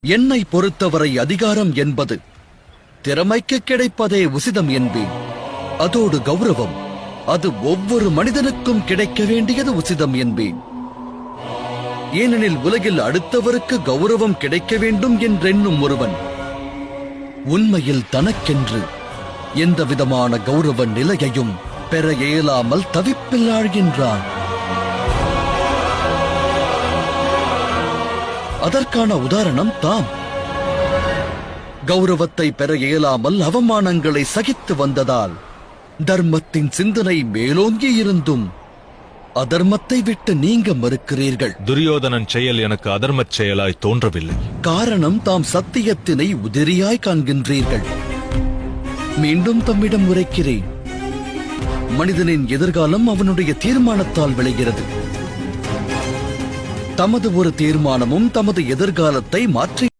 என்னை பொறுத்தவரை அதிகாரம் என்பது திறமைக்கு கிடைப்பதே உசிதம் என்பேன். அதோடு கௌரவம், அது ஒவ்வொரு மனிதனுக்கும் கிடைக்க வேண்டியது உசிதம் என்பேன். ஏனெனில் உலகில் அடுத்தவருக்கு கௌரவம் கிடைக்க வேண்டும் என்றெண்ணும் ஒருவன் உண்மையில் தனக்கென்று எந்த விதமான கௌரவ நிலையையும் பெற இயலாமல் தவிப்பில் ஆழ்கின்றான். அதற்கான உதாரணம் தாம். கௌரவத்தை பெற இயலாமல் அவமானங்களை சகித்து வந்ததால் தர்மத்தின் சிந்தனை மேலோங்கி இருந்தும் அதர்மத்தை விட்டு நீங்க மறுக்கிறீர்கள். துரியோதனன் செயல் எனக்கு அதர்மச் செயலாய் தோன்றவில்லை. காரணம், தாம் சத்தியத்தினை உதிரியாய் காண்கின்றீர்கள். மீண்டும் தம்மிடம் உரைக்கிறேன், மனிதனின் எதிர்காலம் அவனுடைய தீர்மானத்தால் விளைகிறது. தமது ஒரு தீர்மானமும் தமது எதிர்காலத்தை மாற்றி